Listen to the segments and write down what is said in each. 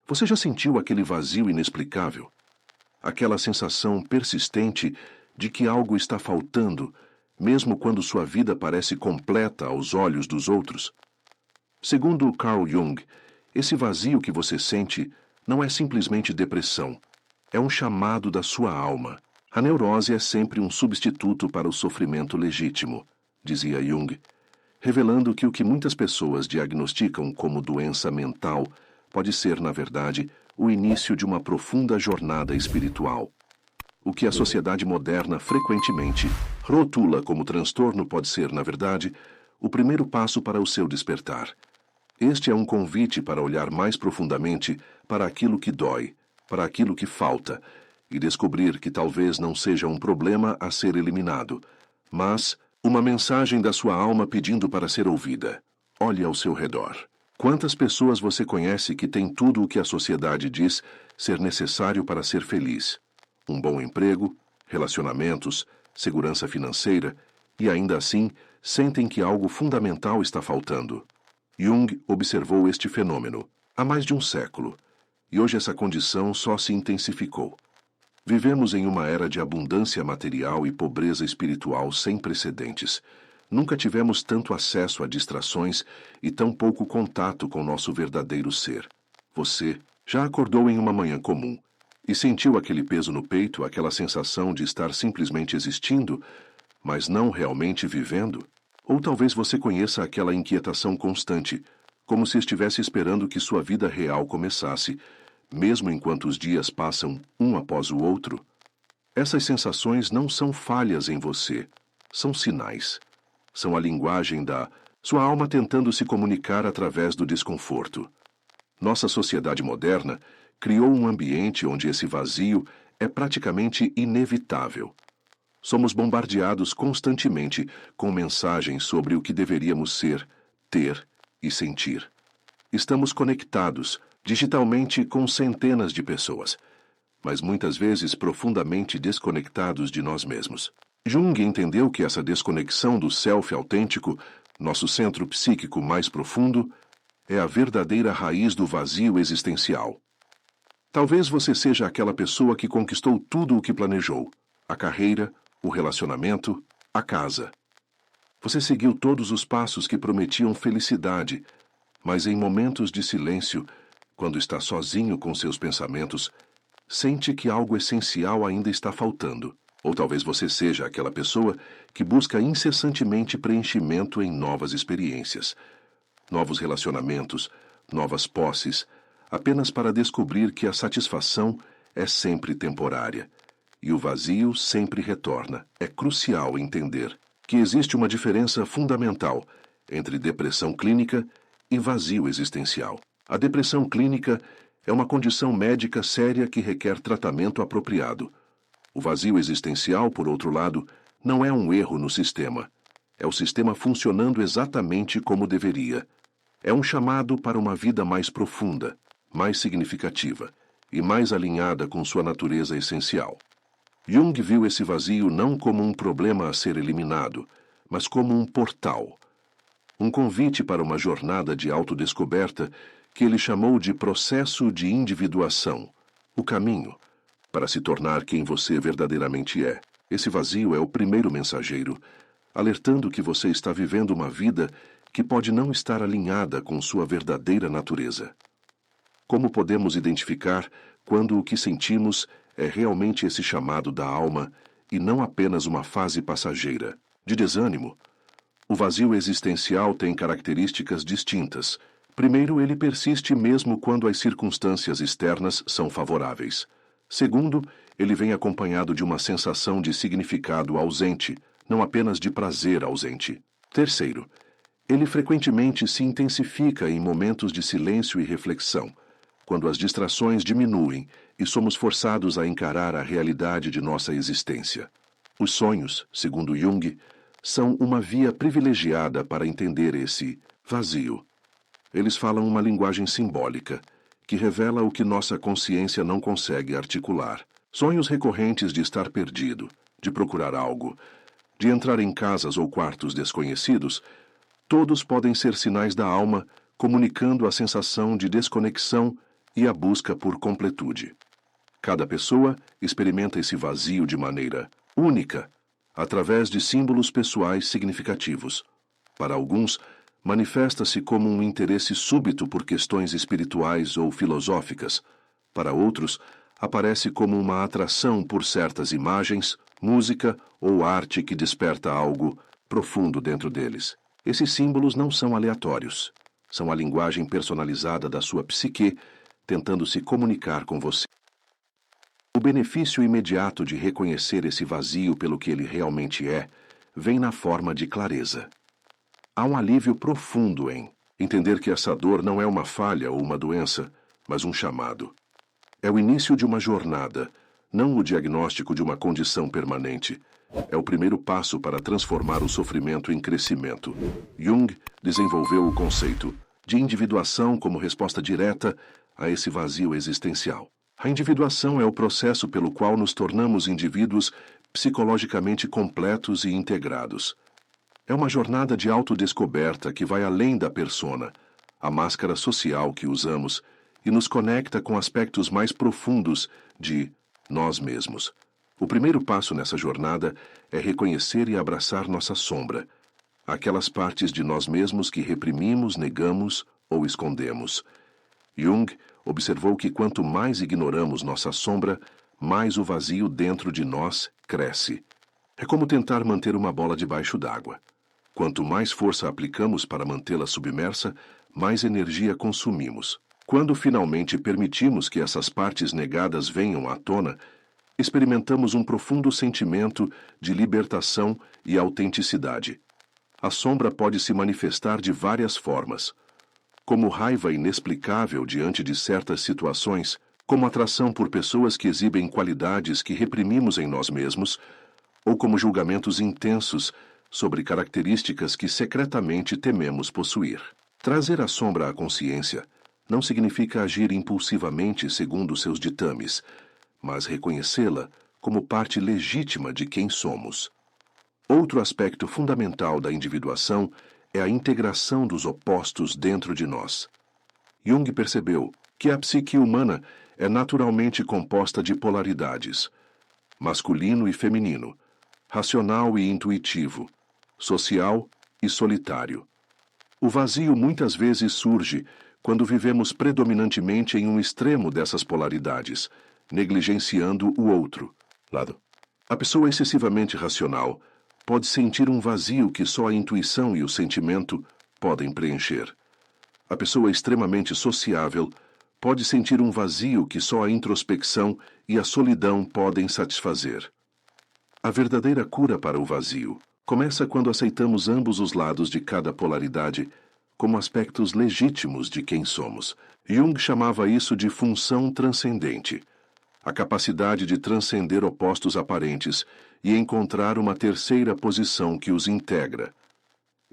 Você já sentiu aquele vazio inexplicável? Aquela sensação persistente de que algo está faltando, mesmo quando sua vida parece completa aos olhos dos outros? Segundo Carl Jung, esse vazio que você sente não é simplesmente depressão, é um chamado da sua alma. A neurose é sempre um substituto para o sofrimento legítimo, dizia Jung, revelando que o que muitas pessoas diagnosticam como doença mental pode ser, na verdade, o início de uma profunda jornada espiritual. O que a sociedade moderna frequentemente rotula como transtorno pode ser, na verdade, o primeiro passo para o seu despertar. Este é um convite para olhar mais profundamente para aquilo que dói, para aquilo que falta, e descobrir que talvez não seja um problema a ser eliminado, mas uma mensagem da sua alma pedindo para ser ouvida. Olhe ao seu redor. Quantas pessoas você conhece que têm tudo o que a sociedade diz ser necessário para ser feliz? Um bom emprego, relacionamentos, segurança financeira, e ainda assim sentem que algo fundamental está faltando. Jung observou este fenômeno há mais de um século, e hoje essa condição só se intensificou. Vivemos em uma era de abundância material e pobreza espiritual sem precedentes. Nunca tivemos tanto acesso a distrações e tão pouco contato com nosso verdadeiro ser. Você já acordou em uma manhã comum e sentiu aquele peso no peito, aquela sensação de estar simplesmente existindo, mas não realmente vivendo? Ou talvez você conheça aquela inquietação constante, como se estivesse esperando que sua vida real começasse, mesmo enquanto os dias passam um após o outro. Essas sensações não são falhas em você, são sinais. São a linguagem da sua alma tentando se comunicar através do desconforto. Nossa sociedade moderna criou um ambiente onde esse vazio é praticamente inevitável. Somos bombardeados constantemente com mensagens sobre o que deveríamos ser, ter e sentir. Estamos conectados digitalmente com centenas de pessoas, mas muitas vezes profundamente desconectados de nós mesmos. Jung entendeu que essa desconexão do self autêntico, nosso centro psíquico mais profundo, é a verdadeira raiz do vazio existencial. Talvez você seja aquela pessoa que conquistou tudo o que planejou: a carreira, o relacionamento, a casa. Você seguiu todos os passos que prometiam felicidade, mas em momentos de silêncio, quando está sozinho com seus pensamentos, sente que algo essencial ainda está faltando. Ou talvez você seja aquela pessoa que busca incessantemente preenchimento em novas experiências, novos relacionamentos, novas posses, apenas para descobrir que a satisfação é sempre temporária e o vazio sempre retorna. É crucial entender que existe uma diferença fundamental entre depressão clínica e vazio existencial. A depressão clínica é uma condição médica séria que requer tratamento apropriado. O vazio existencial, por outro lado, não é um erro no sistema. É o sistema funcionando exatamente como deveria. É um chamado para uma vida mais profunda, mais significativa e mais alinhada com sua natureza essencial. Jung viu esse vazio não como um problema a ser eliminado, mas como um portal. Um convite para uma jornada de autodescoberta que ele chamou de processo de individuação, o caminho para se tornar quem você verdadeiramente é. Esse vazio é o primeiro mensageiro, alertando que você está vivendo uma vida que pode não estar alinhada com sua verdadeira natureza. Como podemos identificar quando o que sentimos é realmente esse chamado da alma e não apenas uma fase passageira de desânimo? O vazio existencial tem características distintas. Primeiro, ele persiste mesmo quando as circunstâncias externas são favoráveis. Segundo, ele vem acompanhado de uma sensação de significado ausente, não apenas de prazer ausente. Terceiro, ele frequentemente se intensifica em momentos de silêncio e reflexão, quando as distrações diminuem e somos forçados a encarar a realidade de nossa existência. Os sonhos, segundo Jung, são uma via privilegiada para entender esse vazio. Eles falam uma linguagem simbólica, que revela o que nossa consciência não consegue articular. Sonhos recorrentes de estar perdido, de procurar algo, de entrar em casas ou quartos desconhecidos, todos podem ser sinais da alma comunicando a sensação de desconexão e a busca por completude. Cada pessoa experimenta esse vazio de maneira única, através de símbolos pessoais significativos. Para alguns, manifesta-se como um interesse súbito por questões espirituais ou filosóficas. Para outros, aparece como uma atração por certas imagens, música ou arte que desperta algo profundo dentro deles. Esses símbolos não são aleatórios. São a linguagem personalizada da sua psique, tentando se comunicar com você. O benefício imediato de reconhecer esse vazio pelo que ele realmente é, vem na forma de clareza. Há um alívio profundo em entender que essa dor não é uma falha ou uma doença, mas um chamado. É o início de uma jornada, não o diagnóstico de uma condição permanente. É o primeiro passo para transformar o sofrimento em crescimento. Jung desenvolveu o conceito de individuação como resposta direta a esse vazio existencial. A individuação é o processo pelo qual nos tornamos indivíduos psicologicamente completos e integrados. É uma jornada de autodescoberta que vai além da persona, a máscara social que usamos, e nos conecta com aspectos mais profundos de nós mesmos. O primeiro passo nessa jornada é reconhecer e abraçar nossa sombra, aquelas partes de nós mesmos que reprimimos, negamos ou escondemos. Jung observou que quanto mais ignoramos nossa sombra, mais o vazio dentro de nós cresce. É como tentar manter uma bola debaixo d'água. Quanto mais força aplicamos para mantê-la submersa, mais energia consumimos. Quando finalmente permitimos que essas partes negadas venham à tona, experimentamos um profundo sentimento de libertação e autenticidade. A sombra pode se manifestar de várias formas, como raiva inexplicável diante de certas situações, como atração por pessoas que exibem qualidades que reprimimos em nós mesmos, ou como julgamentos intensos sobre características que secretamente tememos possuir. Trazer a sombra à consciência não significa agir impulsivamente segundo seus ditames, mas reconhecê-la como parte legítima de quem somos. Outro aspecto fundamental da individuação é a integração dos opostos dentro de nós. Jung percebeu que a psique humana é naturalmente composta de polaridades, masculino e feminino, racional e intuitivo, social e solitário. O vazio muitas vezes surge quando vivemos predominantemente em um extremo dessas polaridades, negligenciando o outro lado. A pessoa excessivamente racional pode sentir um vazio que só a intuição e o sentimento podem preencher. A pessoa extremamente sociável pode sentir um vazio que só a introspecção e a solidão podem satisfazer. A verdadeira cura para o vazio começa quando aceitamos ambos os lados de cada polaridade como aspectos legítimos de quem somos. Jung chamava isso de função transcendente, a capacidade de transcender opostos aparentes e encontrar uma terceira posição que os integra.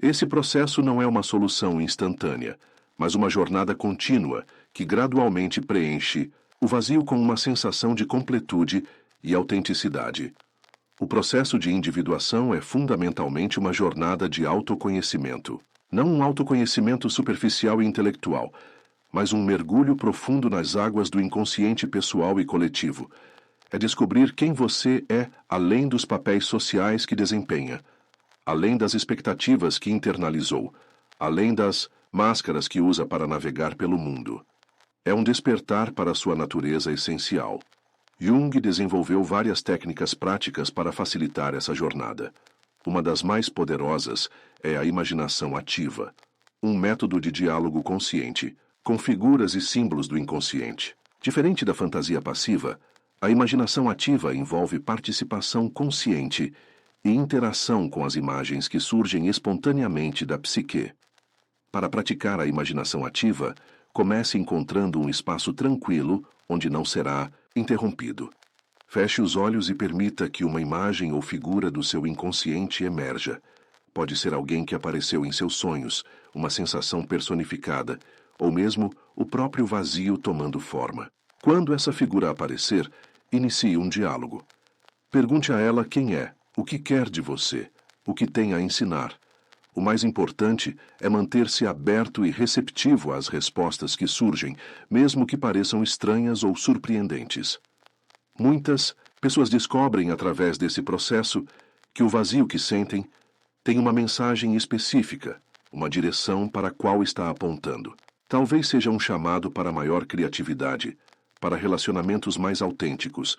Esse processo não é uma solução instantânea, mas uma jornada contínua que gradualmente preenche o vazio com uma sensação de completude e autenticidade. O processo de individuação é fundamentalmente uma jornada de autoconhecimento. Não um autoconhecimento superficial e intelectual, mas um mergulho profundo nas águas do inconsciente pessoal e coletivo. É descobrir quem você é além dos papéis sociais que desempenha, além das expectativas que internalizou, além das máscaras que usa para navegar pelo mundo. É um despertar para sua natureza essencial. Jung desenvolveu várias técnicas práticas para facilitar essa jornada. Uma das mais poderosas é a imaginação ativa, um método de diálogo consciente, com figuras e símbolos do inconsciente. Diferente da fantasia passiva, a imaginação ativa envolve participação consciente e interação com as imagens que surgem espontaneamente da psique. Para praticar a imaginação ativa, comece encontrando um espaço tranquilo onde não será interrompido. Feche os olhos e permita que uma imagem ou figura do seu inconsciente emerja. Pode ser alguém que apareceu em seus sonhos, uma sensação personificada, ou mesmo o próprio vazio tomando forma. Quando essa figura aparecer, inicie um diálogo. Pergunte a ela quem é, o que quer de você, o que tem a ensinar, O mais importante é manter-se aberto e receptivo às respostas que surgem, mesmo que pareçam estranhas ou surpreendentes. Muitas pessoas descobrem através desse processo que o vazio que sentem tem uma mensagem específica, uma direção para a qual está apontando. Talvez seja um chamado para maior criatividade, para relacionamentos mais autênticos,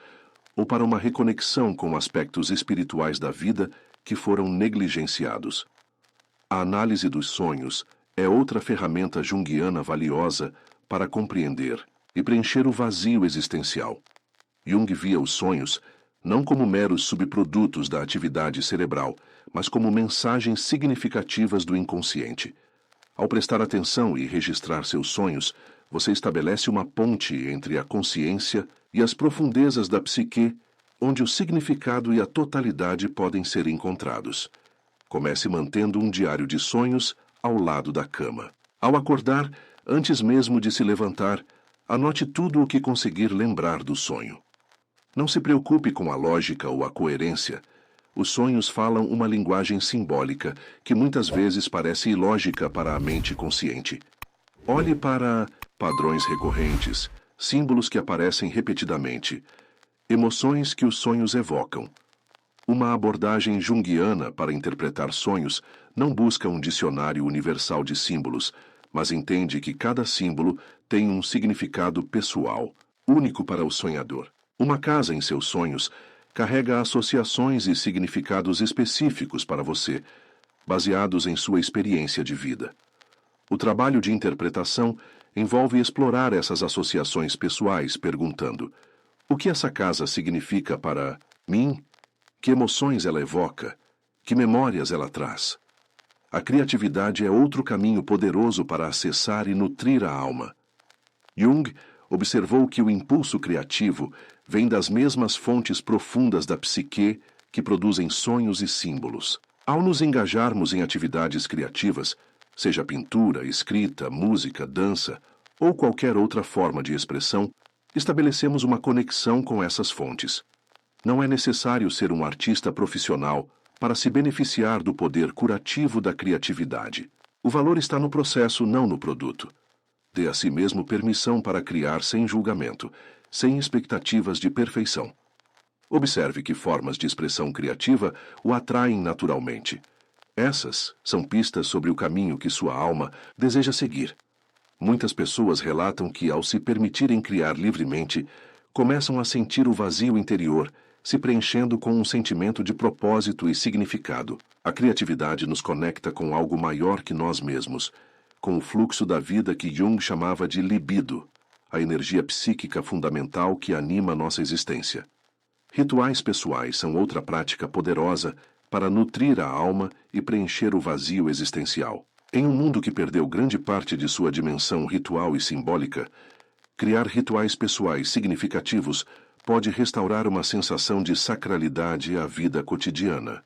ou para uma reconexão com aspectos espirituais da vida que foram negligenciados. A análise dos sonhos é outra ferramenta junguiana valiosa para compreender e preencher o vazio existencial. Jung via os sonhos não como meros subprodutos da atividade cerebral, mas como mensagens significativas do inconsciente. Ao prestar atenção e registrar seus sonhos, você estabelece uma ponte entre a consciência e as profundezas da psique, onde o significado e a totalidade podem ser encontrados. Comece mantendo um diário de sonhos ao lado da cama. Ao acordar, antes mesmo de se levantar, anote tudo o que conseguir lembrar do sonho. Não se preocupe com a lógica ou a coerência. Os sonhos falam uma linguagem simbólica que muitas vezes parece ilógica para a mente consciente. Olhe para padrões recorrentes, símbolos que aparecem repetidamente, emoções que os sonhos evocam. Uma abordagem junguiana para interpretar sonhos não busca um dicionário universal de símbolos, mas entende que cada símbolo tem um significado pessoal, único para o sonhador. Uma casa em seus sonhos carrega associações e significados específicos para você, baseados em sua experiência de vida. O trabalho de interpretação envolve explorar essas associações pessoais, perguntando: o que essa casa significa para mim? Que emoções ela evoca? Que memórias ela traz? A criatividade é outro caminho poderoso para acessar e nutrir a alma. Jung observou que o impulso criativo vem das mesmas fontes profundas da psique que produzem sonhos e símbolos. Ao nos engajarmos em atividades criativas, seja pintura, escrita, música, dança ou qualquer outra forma de expressão, estabelecemos uma conexão com essas fontes. Não é necessário ser um artista profissional para se beneficiar do poder curativo da criatividade. O valor está no processo, não no produto. Dê a si mesmo permissão para criar sem julgamento, sem expectativas de perfeição. Observe que formas de expressão criativa o atraem naturalmente. Essas são pistas sobre o caminho que sua alma deseja seguir. Muitas pessoas relatam que, ao se permitirem criar livremente, começam a sentir o vazio interior, se preenchendo com um sentimento de propósito e significado. A criatividade nos conecta com algo maior que nós mesmos, com o fluxo da vida que Jung chamava de libido, a energia psíquica fundamental que anima nossa existência. Rituais pessoais são outra prática poderosa para nutrir a alma e preencher o vazio existencial. Em um mundo que perdeu grande parte de sua dimensão ritual e simbólica, criar rituais pessoais significativos pode restaurar uma sensação de sacralidade à vida cotidiana.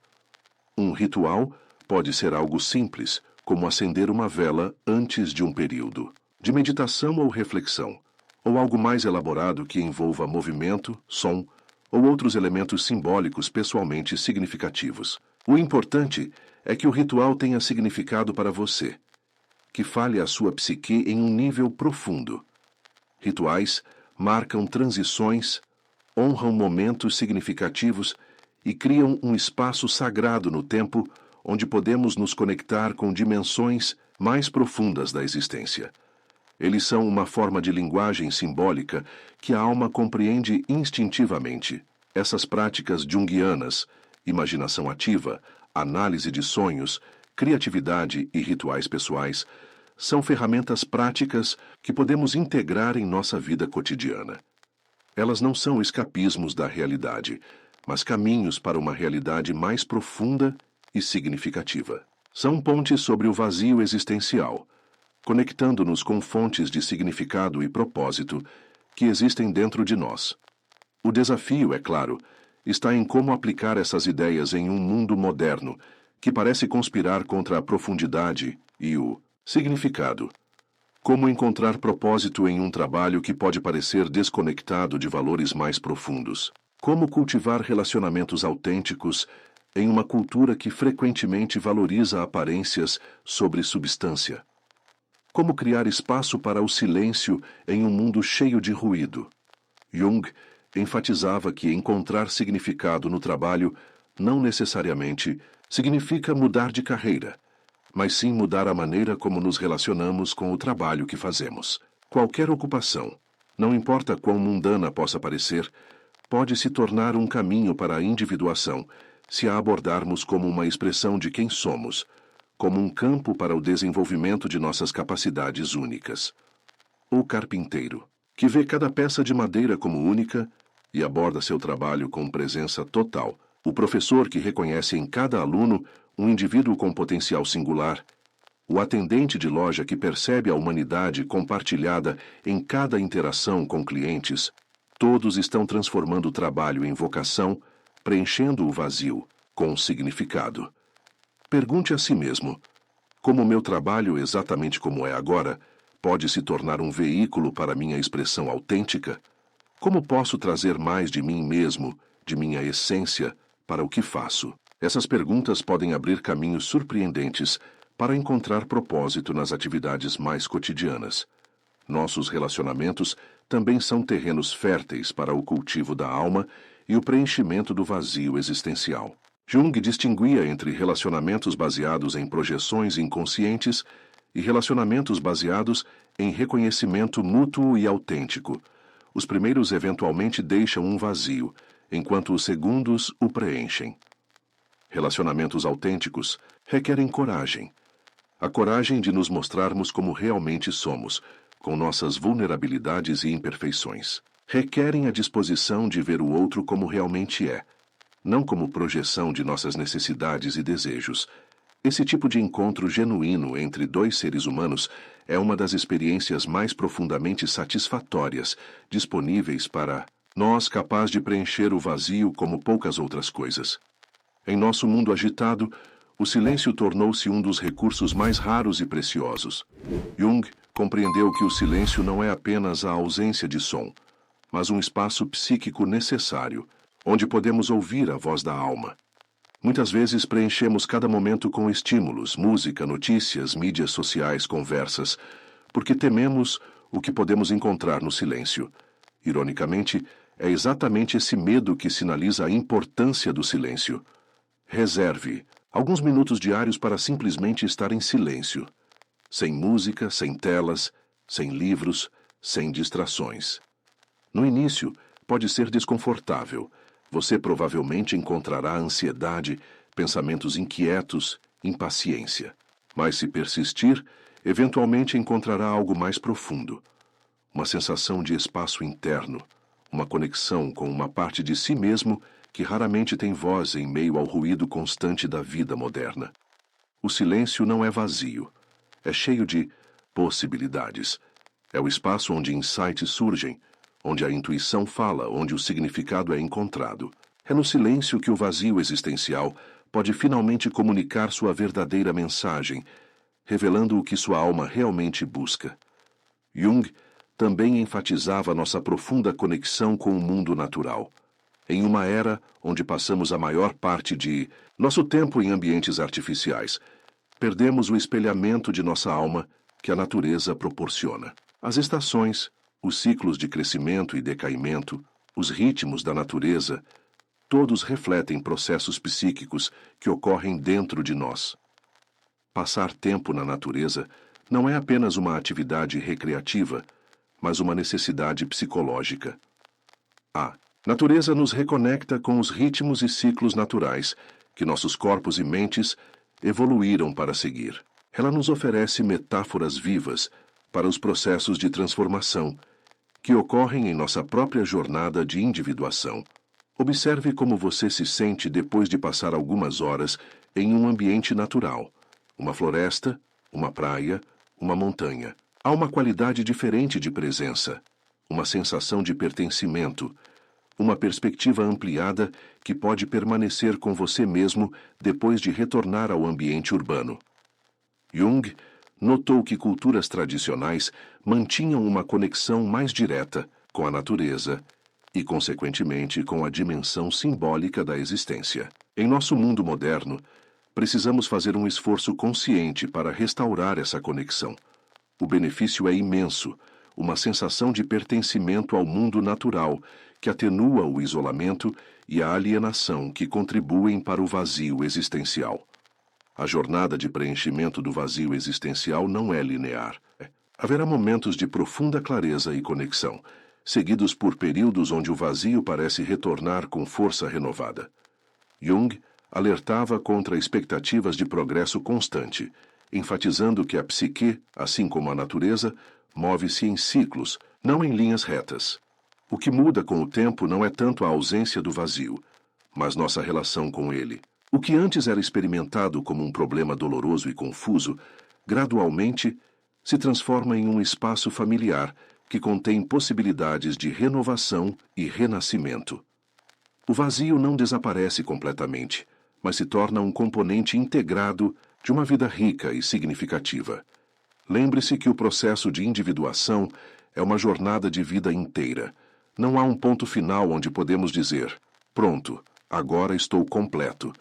Um ritual pode ser algo simples, como acender uma vela antes de um período de meditação ou reflexão, ou algo mais elaborado que envolva movimento, som ou outros elementos simbólicos pessoalmente significativos. O importante é que o ritual tenha significado para você, que fale a sua psique em um nível profundo. Rituais marcam transições, honram momentos significativos e criam um espaço sagrado no tempo onde podemos nos conectar com dimensões mais profundas da existência. Eles são uma forma de linguagem simbólica que a alma compreende instintivamente. Essas práticas junguianas, imaginação ativa, análise de sonhos, criatividade e rituais pessoais, são ferramentas práticas que podemos integrar em nossa vida cotidiana. Elas não são escapismos da realidade, mas caminhos para uma realidade mais profunda e significativa. São pontes sobre o vazio existencial, conectando-nos com fontes de significado e propósito que existem dentro de nós. O desafio, é claro, está em como aplicar essas ideias em um mundo moderno que parece conspirar contra a profundidade e o significado. Como encontrar propósito em um trabalho que pode parecer desconectado de valores mais profundos? Como cultivar relacionamentos autênticos em uma cultura que frequentemente valoriza aparências sobre substância. Como criar espaço para o silêncio em um mundo cheio de ruído? Jung enfatizava que encontrar significado no trabalho não necessariamente significa mudar de carreira, mas sim mudar a maneira como nos relacionamos com o trabalho que fazemos. Qualquer ocupação, não importa quão mundana possa parecer, pode se tornar um caminho para a individuação se a abordarmos como uma expressão de quem somos, como um campo para o desenvolvimento de nossas capacidades únicas. O carpinteiro, que vê cada peça de madeira como única e aborda seu trabalho com presença total. O professor que reconhece em cada aluno um indivíduo com potencial singular. O atendente de loja que percebe a humanidade compartilhada em cada interação com clientes. Todos estão transformando o trabalho em vocação, preenchendo o vazio com significado. Pergunte a si mesmo: como meu trabalho, exatamente como é agora, pode se tornar um veículo para minha expressão autêntica? Como posso trazer mais de mim mesmo, de minha essência, para o que faço? Essas perguntas podem abrir caminhos surpreendentes para encontrar propósito nas atividades mais cotidianas. Nossos relacionamentos também são terrenos férteis para o cultivo da alma e o preenchimento do vazio existencial. Jung distinguia entre relacionamentos baseados em projeções inconscientes e relacionamentos baseados em reconhecimento mútuo e autêntico. Os primeiros eventualmente deixam um vazio, enquanto os segundos o preenchem. Relacionamentos autênticos requerem coragem. A coragem de nos mostrarmos como realmente somos, com nossas vulnerabilidades e imperfeições. Requerem a disposição de ver o outro como realmente é, não como projeção de nossas necessidades e desejos. Esse tipo de encontro genuíno entre dois seres humanos é uma das experiências mais profundamente satisfatórias disponíveis para nós, capaz de preencher o vazio como poucas outras coisas. Em nosso mundo agitado, o silêncio tornou-se um dos recursos mais raros e preciosos. Jung compreendeu que o silêncio não é apenas a ausência de som, mas um espaço psíquico necessário, onde podemos ouvir a voz da alma. Muitas vezes preenchemos cada momento com estímulos, música, notícias, mídias sociais, conversas, porque tememos o que podemos encontrar no silêncio. Ironicamente, é exatamente esse medo que sinaliza a importância do silêncio. Reserve alguns minutos diários para simplesmente estar em silêncio. Sem música, sem telas, sem livros, sem distrações. No início, pode ser desconfortável. Você provavelmente encontrará ansiedade, pensamentos inquietos, impaciência. Mas se persistir, eventualmente encontrará algo mais profundo. Uma sensação de espaço interno, uma conexão com uma parte de si mesmo que raramente tem voz em meio ao ruído constante da vida moderna. O silêncio não é vazio. É cheio de possibilidades. É o espaço onde insights surgem, onde a intuição fala, onde o significado é encontrado. É no silêncio que o vazio existencial pode finalmente comunicar sua verdadeira mensagem, revelando o que sua alma realmente busca. Jung também enfatizava nossa profunda conexão com o mundo natural. Em uma era onde passamos a maior parte de nosso tempo em ambientes artificiais, perdemos o espelhamento de nossa alma que a natureza proporciona. As estações, os ciclos de crescimento e decaimento, os ritmos da natureza, todos refletem processos psíquicos que ocorrem dentro de nós. Passar tempo na natureza não é apenas uma atividade recreativa, mas uma necessidade psicológica. A natureza nos reconecta com os ritmos e ciclos naturais que nossos corpos e mentes evoluíram para seguir. Ela nos oferece metáforas vivas para os processos de transformação que ocorrem em nossa própria jornada de individuação. Observe como você se sente depois de passar algumas horas em um ambiente natural, uma floresta, uma praia, uma montanha. Há uma qualidade diferente de presença, uma sensação de pertencimento, uma perspectiva ampliada que pode permanecer com você mesmo depois de retornar ao ambiente urbano. Jung notou que culturas tradicionais mantinham uma conexão mais direta com a natureza e, consequentemente, com a dimensão simbólica da existência. Em nosso mundo moderno, precisamos fazer um esforço consciente para restaurar essa conexão. O benefício é imenso, uma sensação de pertencimento ao mundo natural, que atenua o isolamento e a alienação que contribuem para o vazio existencial. A jornada de preenchimento do vazio existencial não é linear. Haverá momentos de profunda clareza e conexão, seguidos por períodos onde o vazio parece retornar com força renovada. Jung alertava contra expectativas de progresso constante, enfatizando que a psique, assim como a natureza, move-se em ciclos, não em linhas retas. O que muda com o tempo não é tanto a ausência do vazio, mas nossa relação com ele. O que antes era experimentado como um problema doloroso e confuso, gradualmente se transforma em um espaço familiar que contém possibilidades de renovação e renascimento. O vazio não desaparece completamente, mas se torna um componente integrado de uma vida rica e significativa. Lembre-se que o processo de individuação é uma jornada de vida inteira. Não há um ponto final onde podemos dizer: pronto, agora estou completo.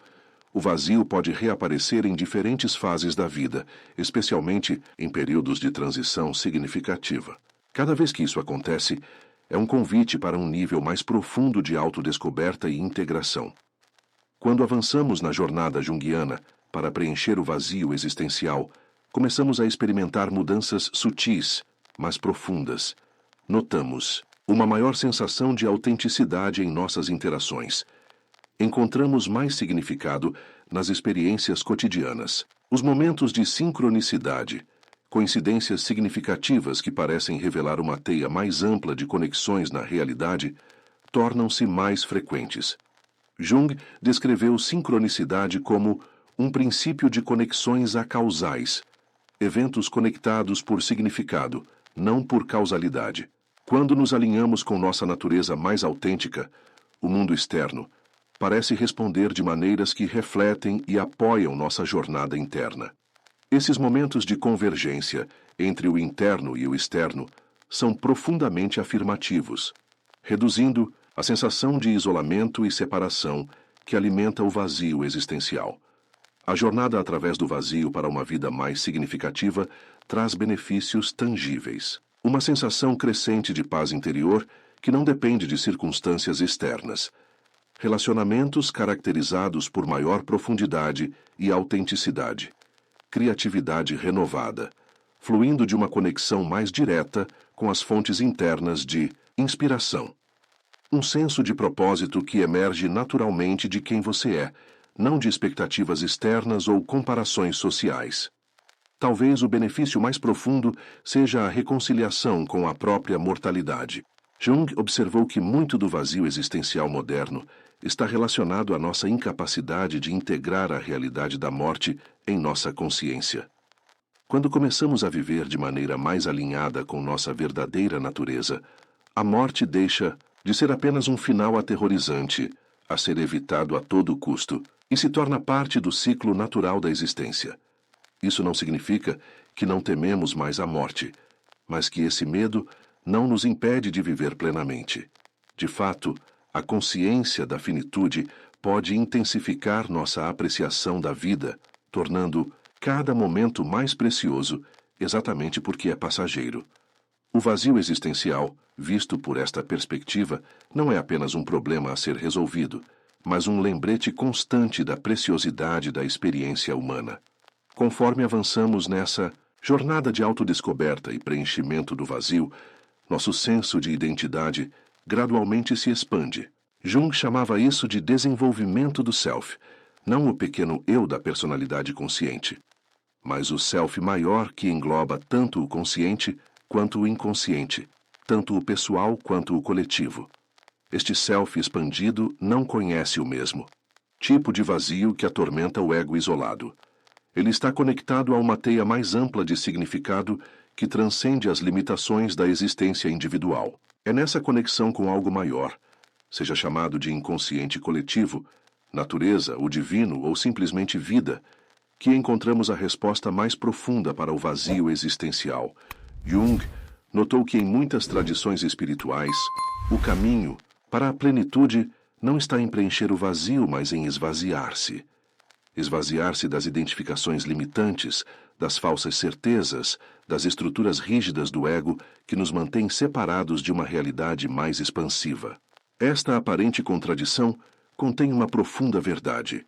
O vazio pode reaparecer em diferentes fases da vida, especialmente em períodos de transição significativa. Cada vez que isso acontece, é um convite para um nível mais profundo de autodescoberta e integração. Quando avançamos na jornada junguiana para preencher o vazio existencial, começamos a experimentar mudanças sutis, mas profundas. Notamos uma maior sensação de autenticidade em nossas interações. Encontramos mais significado nas experiências cotidianas. Os momentos de sincronicidade, coincidências significativas que parecem revelar uma teia mais ampla de conexões na realidade, tornam-se mais frequentes. Jung descreveu sincronicidade como um princípio de conexões acausais, eventos conectados por significado, não por causalidade. Quando nos alinhamos com nossa natureza mais autêntica, o mundo externo parece responder de maneiras que refletem e apoiam nossa jornada interna. Esses momentos de convergência entre o interno e o externo são profundamente afirmativos, reduzindo a sensação de isolamento e separação que alimenta o vazio existencial. A jornada através do vazio para uma vida mais significativa traz benefícios tangíveis. Uma sensação crescente de paz interior que não depende de circunstâncias externas. Relacionamentos caracterizados por maior profundidade e autenticidade. Criatividade renovada, fluindo de uma conexão mais direta com as fontes internas de inspiração. Um senso de propósito que emerge naturalmente de quem você é, não de expectativas externas ou comparações sociais. Talvez o benefício mais profundo seja a reconciliação com a própria mortalidade. Jung observou que muito do vazio existencial moderno está relacionado à nossa incapacidade de integrar a realidade da morte em nossa consciência. Quando começamos a viver de maneira mais alinhada com nossa verdadeira natureza, a morte deixa de ser apenas um final aterrorizante, a ser evitado a todo custo, e se torna parte do ciclo natural da existência. Isso não significa que não tememos mais a morte, mas que esse medo não nos impede de viver plenamente. De fato, a consciência da finitude pode intensificar nossa apreciação da vida, tornando cada momento mais precioso, exatamente porque é passageiro. O vazio existencial, visto por esta perspectiva, não é apenas um problema a ser resolvido, mas um lembrete constante da preciosidade da experiência humana. Conforme avançamos nessa jornada de autodescoberta e preenchimento do vazio, nosso senso de identidade gradualmente se expande. Jung chamava isso de desenvolvimento do self, não o pequeno eu da personalidade consciente, mas o self maior que engloba tanto o consciente quanto o inconsciente, tanto o pessoal quanto o coletivo. Este self expandido não conhece o mesmo tipo de vazio que atormenta o ego isolado. Ele está conectado a uma teia mais ampla de significado que transcende as limitações da existência individual. É nessa conexão com algo maior, seja chamado de inconsciente coletivo, natureza, o divino ou simplesmente vida, que encontramos a resposta mais profunda para o vazio existencial. Jung notou que em muitas tradições espirituais, o caminho para a plenitude não está em preencher o vazio, mas em esvaziar-se. Esvaziar-se das identificações limitantes, das falsas certezas, das estruturas rígidas do ego que nos mantêm separados de uma realidade mais expansiva. Esta aparente contradição contém uma profunda verdade.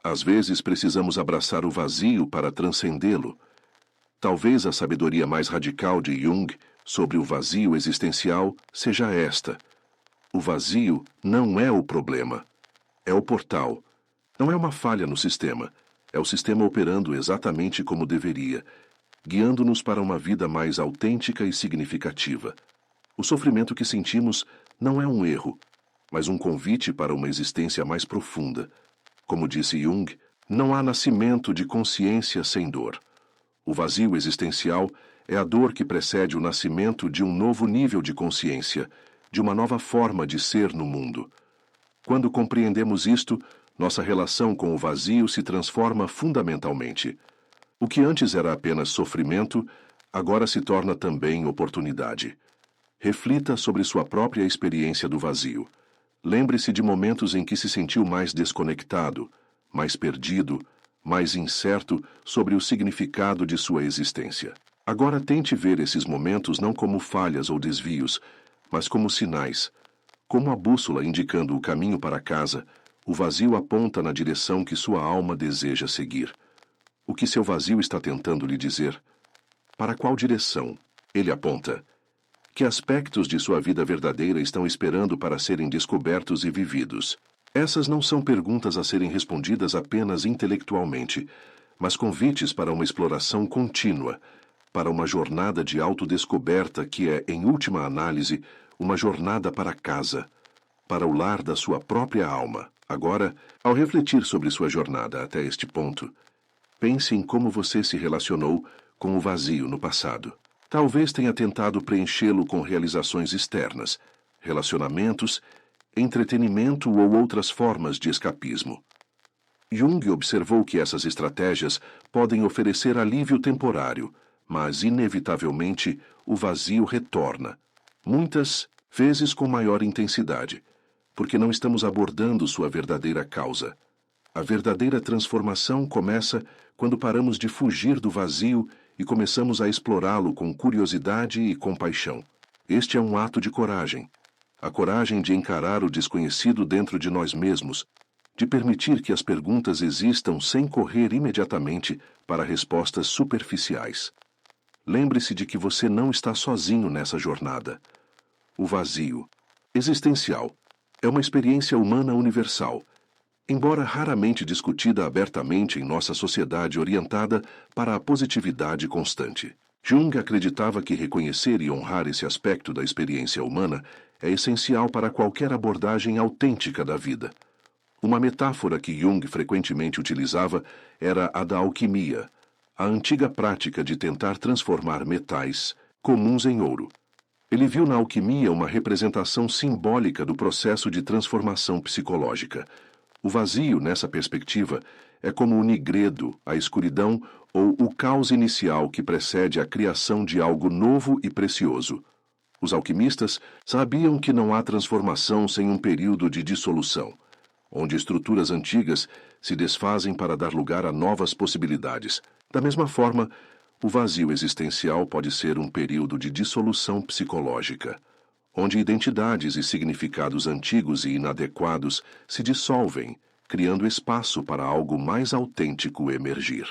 Às vezes precisamos abraçar o vazio para transcendê-lo. Talvez a sabedoria mais radical de Jung sobre o vazio existencial seja esta: o vazio não é o problema, é o portal. Não é uma falha no sistema, é o sistema operando exatamente como deveria, guiando-nos para uma vida mais autêntica e significativa. O sofrimento que sentimos não é um erro, mas um convite para uma existência mais profunda. Como disse Jung, não há nascimento de consciência sem dor. O vazio existencial é a dor que precede o nascimento de um novo nível de consciência, de uma nova forma de ser no mundo. Quando compreendemos isto, nossa relação com o vazio se transforma fundamentalmente. O que antes era apenas sofrimento, agora se torna também oportunidade. Reflita sobre sua própria experiência do vazio. Lembre-se de momentos em que se sentiu mais desconectado, mais perdido, mais incerto sobre o significado de sua existência. Agora tente ver esses momentos não como falhas ou desvios, mas como sinais. Como a bússola indicando o caminho para casa, o vazio aponta na direção que sua alma deseja seguir. O que seu vazio está tentando lhe dizer? Para qual direção ele aponta? Que aspectos de sua vida verdadeira estão esperando para serem descobertos e vividos? Essas não são perguntas a serem respondidas apenas intelectualmente, mas convites para uma exploração contínua, para uma jornada de autodescoberta que é, em última análise, uma jornada para casa, para o lar da sua própria alma. Agora, ao refletir sobre sua jornada até este ponto, pense em como você se relacionou com o vazio no passado. Talvez tenha tentado preenchê-lo com realizações externas, relacionamentos, entretenimento ou outras formas de escapismo. Jung observou que essas estratégias podem oferecer alívio temporário, mas, inevitavelmente, o vazio retorna, muitas vezes com maior intensidade, porque não estamos abordando sua verdadeira causa. A verdadeira transformação começa quando paramos de fugir do vazio e começamos a explorá-lo com curiosidade e compaixão. Este é um ato de coragem. A coragem de encarar o desconhecido dentro de nós mesmos, de permitir que as perguntas existam sem correr imediatamente para respostas superficiais. Lembre-se de que você não está sozinho nessa jornada. O vazio existencial é uma experiência humana universal, embora raramente discutida abertamente em nossa sociedade orientada para a positividade constante. Jung acreditava que reconhecer e honrar esse aspecto da experiência humana é essencial para qualquer abordagem autêntica da vida. Uma metáfora que Jung frequentemente utilizava era a da alquimia, a antiga prática de tentar transformar metais comuns em ouro. Ele viu na alquimia uma representação simbólica do processo de transformação psicológica. O vazio, nessa perspectiva, é como o nigredo, a escuridão ou o caos inicial que precede a criação de algo novo e precioso. Os alquimistas sabiam que não há transformação sem um período de dissolução, onde estruturas antigas se desfazem para dar lugar a novas possibilidades. Da mesma forma, o vazio existencial pode ser um período de dissolução psicológica, onde identidades e significados antigos e inadequados se dissolvem, criando espaço para algo mais autêntico emergir.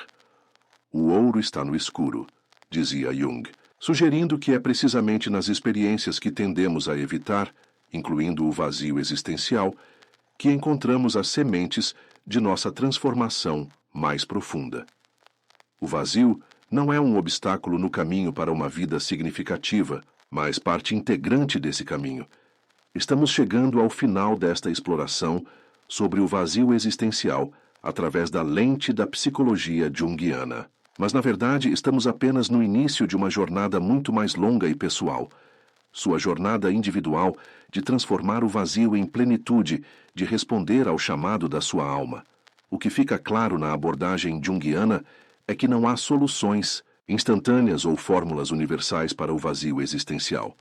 O ouro está no escuro, dizia Jung, sugerindo que é precisamente nas experiências que tendemos a evitar, incluindo o vazio existencial, que encontramos as sementes de nossa transformação mais profunda. O vazio não é um obstáculo no caminho para uma vida significativa, mas parte integrante desse caminho. Estamos chegando ao final desta exploração sobre o vazio existencial através da lente da psicologia junguiana. Mas, na verdade, estamos apenas no início de uma jornada muito mais longa e pessoal. Sua jornada individual de transformar o vazio em plenitude, de responder ao chamado da sua alma. O que fica claro na abordagem junguiana é que não há soluções instantâneas ou fórmulas universais para o vazio existencial.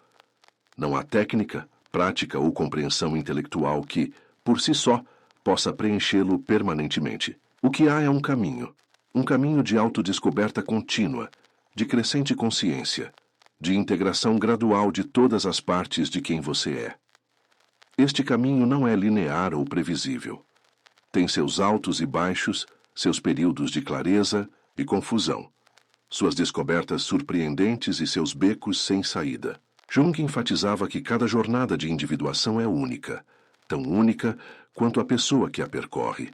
Não há técnica, prática ou compreensão intelectual que, por si só, possa preenchê-lo permanentemente. O que há é um caminho de autodescoberta contínua, de crescente consciência, de integração gradual de todas as partes de quem você é. Este caminho não é linear ou previsível. Tem seus altos e baixos, seus períodos de clareza e confusão, suas descobertas surpreendentes e seus becos sem saída. Jung enfatizava que cada jornada de individuação é única, tão única quanto a pessoa que a percorre.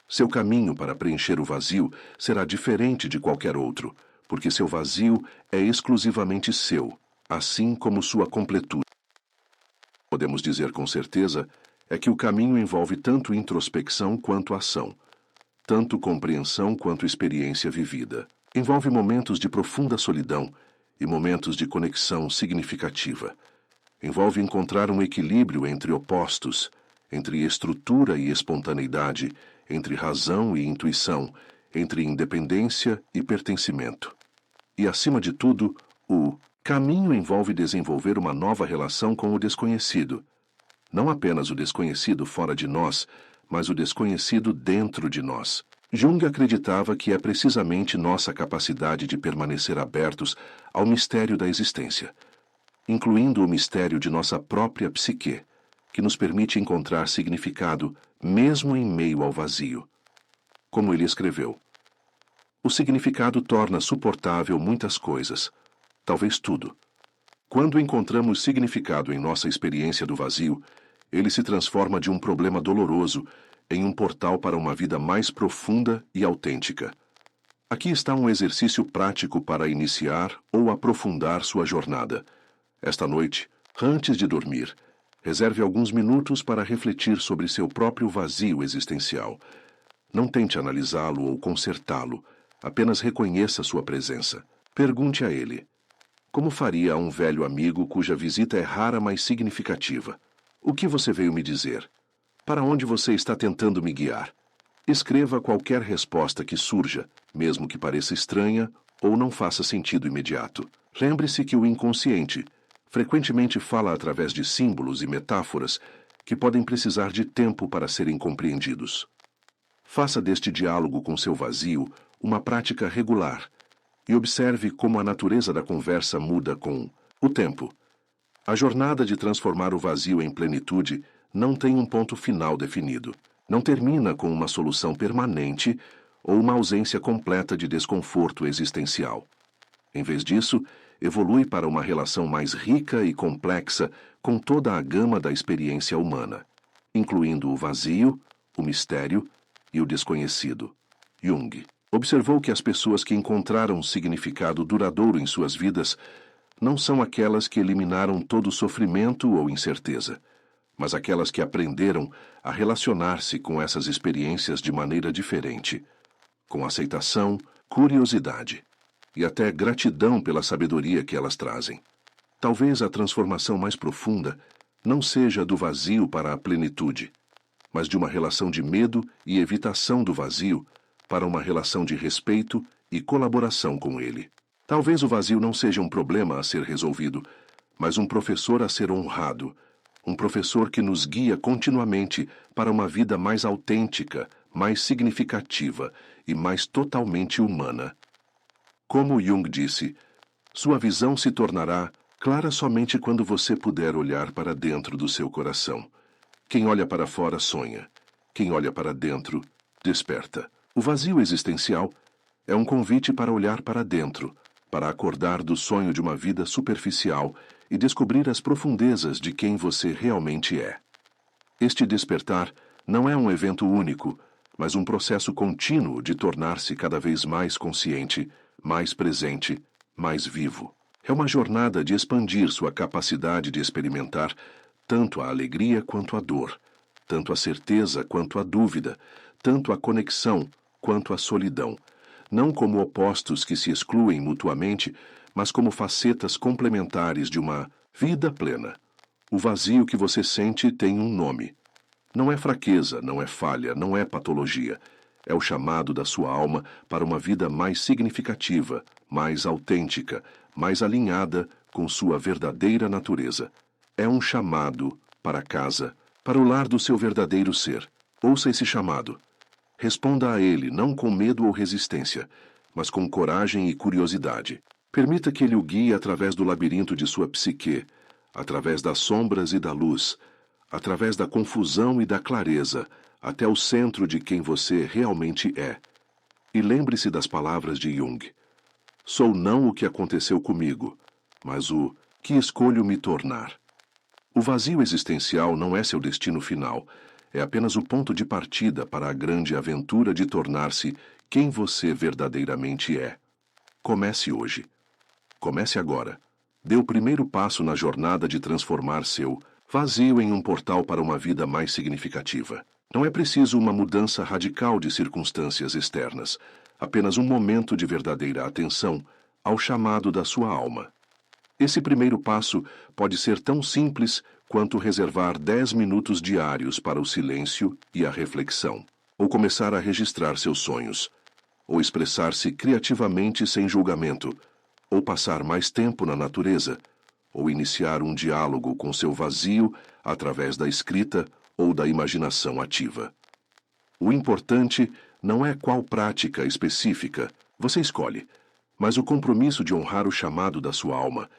Seu caminho para preencher o vazio será diferente de qualquer outro, porque seu vazio é exclusivamente seu, assim como sua completude. Podemos dizer com certeza é que o caminho envolve tanto introspecção quanto ação, tanto compreensão quanto experiência vivida. Envolve momentos de profunda solidão e momentos de conexão significativa. Envolve encontrar um equilíbrio entre opostos, entre estrutura e espontaneidade, entre razão e intuição, entre independência e pertencimento. E, acima de tudo, o caminho envolve desenvolver uma nova relação com o desconhecido. Não apenas o desconhecido fora de nós, mas o desconhecido dentro de nós. Jung acreditava que é precisamente nossa capacidade de permanecer abertos ao mistério da existência, incluindo o mistério de nossa própria psique, que nos permite encontrar significado mesmo em meio ao vazio. Como ele escreveu, o significado torna suportável muitas coisas, talvez tudo. Quando encontramos significado em nossa experiência do vazio, ele se transforma de um problema doloroso em um portal para uma vida mais profunda e autêntica. Aqui está um exercício prático para iniciar ou aprofundar sua jornada. Esta noite, antes de dormir, reserve alguns minutos para refletir sobre seu próprio vazio existencial. Não tente analisá-lo ou consertá-lo, apenas reconheça sua presença. Pergunte a ele: como faria a um velho amigo cuja visita é rara, mas significativa? O que você veio me dizer? Para onde você está tentando me guiar? Escreva qualquer resposta que surja, mesmo que pareça estranha ou não faça sentido imediato. Lembre-se que o inconsciente frequentemente fala através de símbolos e metáforas que podem precisar de tempo para serem compreendidos. Faça deste diálogo com seu vazio uma prática regular e observe como a natureza da conversa muda com o tempo. A jornada de transformar o vazio em plenitude não tem um ponto final definido. Não termina com uma solução permanente ou uma ausência completa de desconforto existencial. Em vez disso, evolui para uma relação mais rica e complexa com toda a gama da experiência humana, incluindo o vazio, o mistério e o desconhecido. Jung observou que as pessoas que encontraram significado duradouro em suas vidas não são aquelas que eliminaram todo o sofrimento ou incerteza, mas aquelas que aprenderam a relacionar-se com essas experiências de maneira diferente, com aceitação, curiosidade e até gratidão pela sabedoria que elas trazem. Talvez a transformação mais profunda não seja do vazio para a plenitude, mas de uma relação de medo e evitação do vazio para uma relação de respeito e colaboração com ele. Talvez o vazio não seja um problema a ser resolvido, mas um professor a ser honrado, um professor que nos guia continuamente para uma vida mais autêntica, mais significativa e mais totalmente humana. Como Jung disse, sua visão se tornará clara somente quando você puder olhar para dentro do seu coração. Quem olha para fora sonha. Quem olha para dentro, desperta. O vazio existencial é um convite para olhar para dentro, para acordar do sonho de uma vida superficial e descobrir as profundezas de quem você realmente é. Este despertar não é um evento único, mas um processo contínuo de tornar-se cada vez mais consciente, mais presente, mais vivo. É uma jornada de expandir sua capacidade de experimentar tanto a alegria quanto a dor, tanto a certeza quanto a dúvida, tanto a conexão quanto a solidão, não como opostos que se excluem mutuamente, mas como facetas complementares de uma vida plena. O vazio que você sente tem um nome. Não é fraqueza, não é falha, não é patologia. É o chamado da sua alma para uma vida mais significativa, mais autêntica, mais alinhada com sua verdadeira natureza. É um chamado para casa, para o lar do seu verdadeiro ser. Ouça esse chamado. Responda a ele não com medo ou resistência, mas com coragem e curiosidade. Permita que ele o guie através do labirinto de sua psique, através das sombras e da luz, através da confusão e da clareza, até o centro de quem você realmente é. E lembre-se das palavras de Jung. Sou não o que aconteceu comigo, mas o que escolho me tornar. O vazio existencial não é seu destino final, é apenas o ponto de partida para a grande aventura de tornar-se quem você verdadeiramente é. Comece hoje. Comece agora. Dê o primeiro passo na jornada de transformar seu vazio em um portal para uma vida mais significativa. Não é preciso uma mudança radical de circunstâncias externas, apenas um momento de verdadeira atenção ao chamado da sua alma. Esse primeiro passo pode ser tão simples quanto reservar 10 minutos diários para o silêncio e a reflexão, ou começar a registrar seus sonhos, ou expressar-se criativamente sem julgamento, ou passar mais tempo na natureza, ou iniciar um diálogo com seu vazio através da escrita ou da imaginação ativa. O importante não é qual prática específica você escolhe, mas o compromisso de honrar o chamado da sua alma,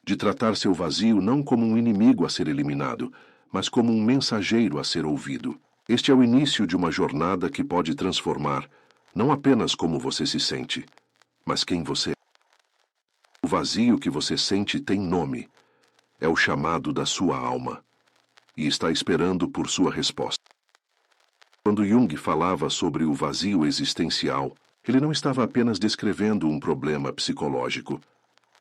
de tratar seu vazio não como um inimigo a ser eliminado, mas como um mensageiro a ser ouvido. Este é o início de uma jornada que pode transformar não apenas como você se sente, mas quem você é. O vazio que você sente tem nome. É o chamado da sua alma. E está esperando por sua resposta. Quando Jung falava sobre o vazio existencial, ele não estava apenas descrevendo um problema psicológico.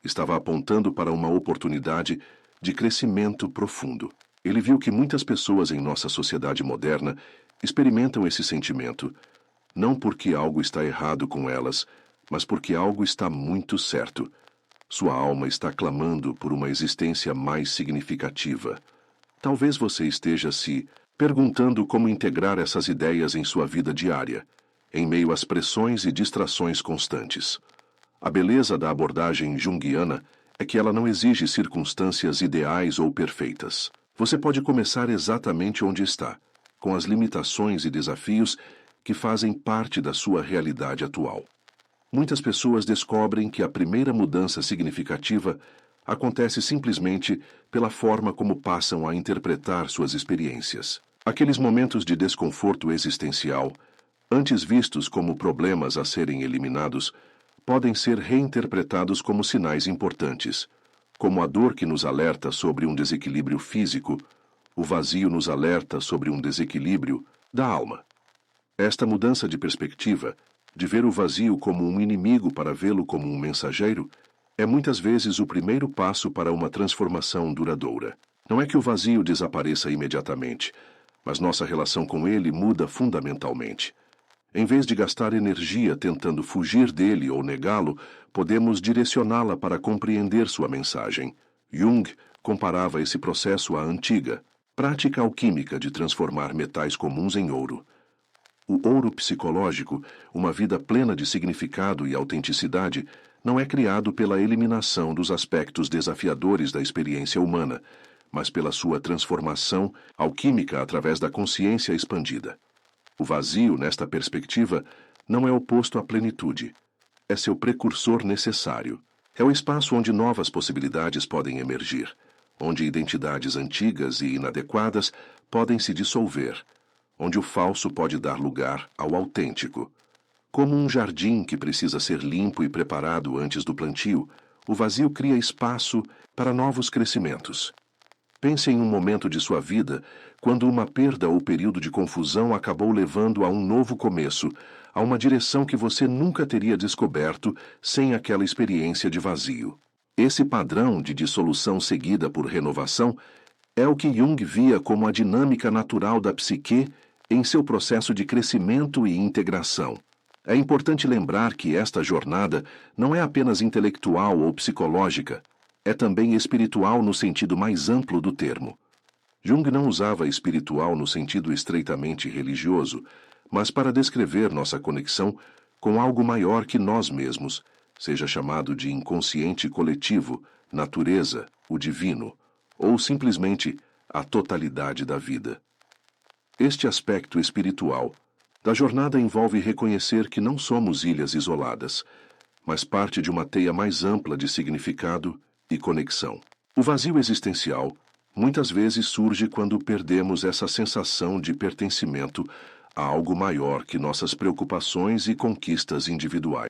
Estava apontando para uma oportunidade de crescimento profundo. Ele viu que muitas pessoas em nossa sociedade moderna experimentam esse sentimento, não porque algo está errado com elas, mas porque algo está muito certo. Sua alma está clamando por uma existência mais significativa. Talvez você esteja se perguntando como integrar essas ideias em sua vida diária, em meio às pressões e distrações constantes. A beleza da abordagem junguiana é que ela não exige circunstâncias ideais ou perfeitas. Você pode começar exatamente onde está, com as limitações e desafios que fazem parte da sua realidade atual. Muitas pessoas descobrem que a primeira mudança significativa acontece simplesmente pela forma como passam a interpretar suas experiências. Aqueles momentos de desconforto existencial, antes vistos como problemas a serem eliminados, podem ser reinterpretados como sinais importantes, como a dor que nos alerta sobre um desequilíbrio físico, o vazio nos alerta sobre um desequilíbrio da alma. Esta mudança de perspectiva, de ver o vazio como um inimigo para vê-lo como um mensageiro, é muitas vezes o primeiro passo para uma transformação duradoura. Não é que o vazio desapareça imediatamente, mas nossa relação com ele muda fundamentalmente. Em vez de gastar energia tentando fugir dele ou negá-lo, podemos direcioná-la para compreender sua mensagem. Jung comparava esse processo à antiga prática alquímica de transformar metais comuns em ouro. O ouro psicológico, uma vida plena de significado e autenticidade, não é criado pela eliminação dos aspectos desafiadores da experiência humana, mas pela sua transformação alquímica através da consciência expandida. O vazio, nesta perspectiva, não é oposto à plenitude. É seu precursor necessário. É o espaço onde novas possibilidades podem emergir, onde identidades antigas e inadequadas podem se dissolver, onde o falso pode dar lugar ao autêntico. Como um jardim que precisa ser limpo e preparado antes do plantio, o vazio cria espaço para novos crescimentos. Pense em um momento de sua vida quando uma perda ou período de confusão acabou levando a um novo começo, a uma direção que você nunca teria descoberto sem aquela experiência de vazio. Esse padrão de dissolução seguida por renovação é o que Jung via como a dinâmica natural da psique em seu processo de crescimento e integração. É importante lembrar que esta jornada não é apenas intelectual ou psicológica, é também espiritual no sentido mais amplo do termo. Jung não usava espiritual no sentido estreitamente religioso, mas para descrever nossa conexão com algo maior que nós mesmos, seja chamado de inconsciente coletivo, natureza, o divino, ou simplesmente a totalidade da vida. Este aspecto espiritual da jornada envolve reconhecer que não somos ilhas isoladas, mas parte de uma teia mais ampla de significado e conexão. O vazio existencial muitas vezes surge quando perdemos essa sensação de pertencimento a algo maior que nossas preocupações e conquistas individuais.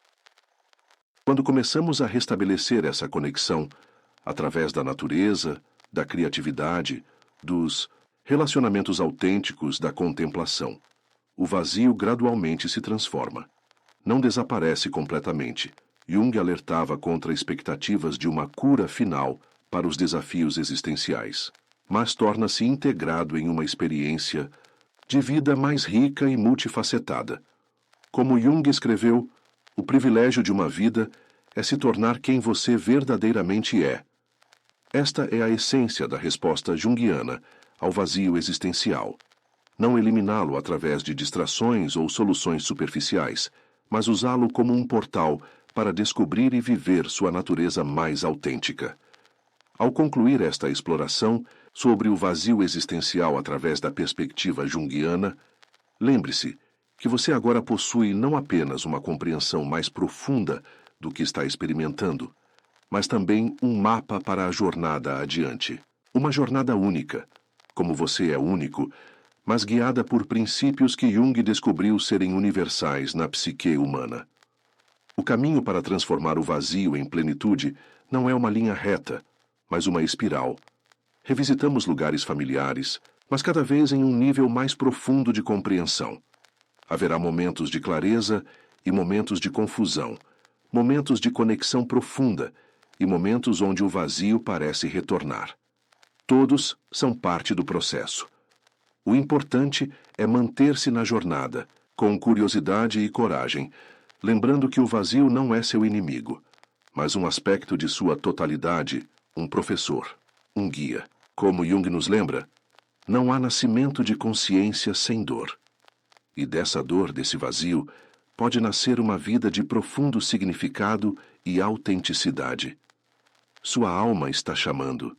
Quando começamos a restabelecer essa conexão, através da natureza, da criatividade, dos relacionamentos autênticos, da contemplação, o vazio gradualmente se transforma. Não desaparece completamente. Jung alertava contra expectativas de uma cura final para os desafios existenciais, mas torna-se integrado em uma experiência de vida mais rica e multifacetada. Como Jung escreveu, o privilégio de uma vida é se tornar quem você verdadeiramente é. Esta é a essência da resposta junguiana ao vazio existencial. Não eliminá-lo através de distrações ou soluções superficiais, mas usá-lo como um portal para descobrir e viver sua natureza mais autêntica. Ao concluir esta exploração sobre o vazio existencial através da perspectiva junguiana, lembre-se que você agora possui não apenas uma compreensão mais profunda do que está experimentando, mas também um mapa para a jornada adiante. Uma jornada única, como você é único, mas guiada por princípios que Jung descobriu serem universais na psique humana. O caminho para transformar o vazio em plenitude não é uma linha reta, mas uma espiral. Revisitamos lugares familiares, mas cada vez em um nível mais profundo de compreensão. Haverá momentos de clareza e momentos de confusão, momentos de conexão profunda e momentos onde o vazio parece retornar. Todos são parte do processo. O importante é manter-se na jornada, com curiosidade e coragem, lembrando que o vazio não é seu inimigo, mas um aspecto de sua totalidade, um professor, um guia. Como Jung nos lembra, não há nascimento de consciência sem dor. E dessa dor, desse vazio, pode nascer uma vida de profundo significado e autenticidade. Sua alma está chamando.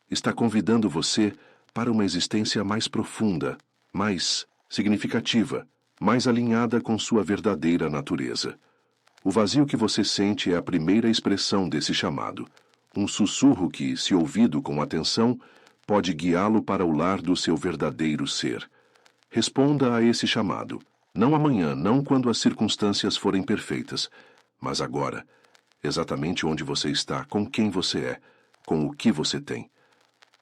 Está convidando você para uma existência mais profunda, mais significativa, mais alinhada com sua verdadeira natureza. O vazio que você sente é a primeira expressão desse chamado, um sussurro que, se ouvido com atenção, pode guiá-lo para o lar do seu verdadeiro ser. Responda a esse chamado, não amanhã, não quando as circunstâncias forem perfeitas, mas agora, exatamente onde você está, com quem você é, com o que você tem.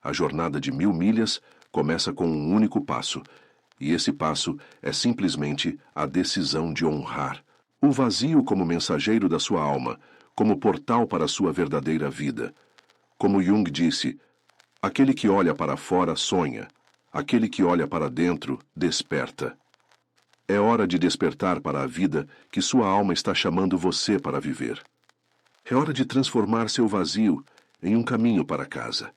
A jornada de 1000 milhas começa com um único passo, e esse passo é simplesmente a decisão de honrar o vazio como mensageiro da sua alma, como portal para a sua verdadeira vida. Como Jung disse, aquele que olha para fora sonha, aquele que olha para dentro desperta. É hora de despertar para a vida que sua alma está chamando você para viver. É hora de transformar seu vazio em um caminho para casa.